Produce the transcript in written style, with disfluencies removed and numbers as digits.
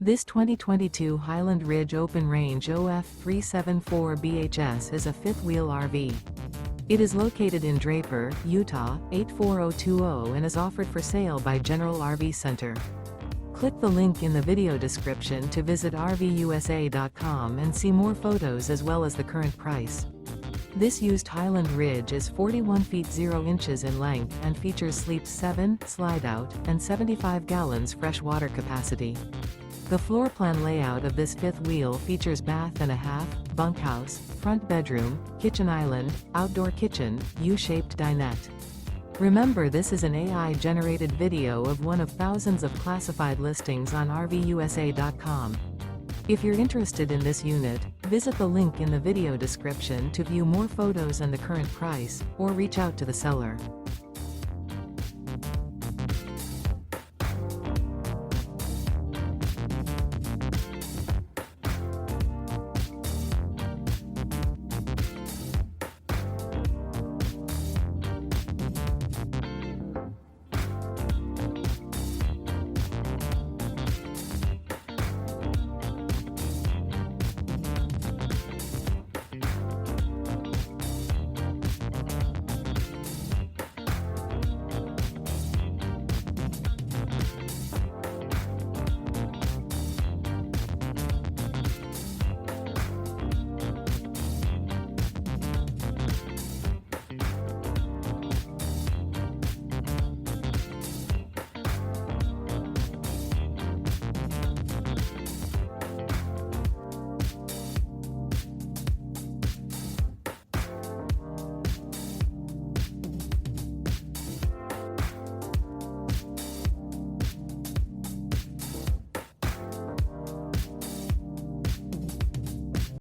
This 2022 Highland Ridge Open Range OF374BHS is a fifth-wheel RV. It is located in Draper, Utah, 84020 and is offered for sale by General RV Center. Click the link in the video description to visit RVUSA.com and see more photos as well as the current price. This used Highland Ridge is 41 feet 0 inches in length and features sleeps 7, slide-out, and 75 gallons fresh water capacity. The floor plan layout of this fifth wheel features bath and a half, bunkhouse, front bedroom, kitchen island, outdoor kitchen, U-shaped dinette. Remember, this is an AI-generated video of one of thousands of classified listings on RVUSA.com. If you're interested in this unit, visit the link in the video description to view more photos and the current price, or reach out to the seller.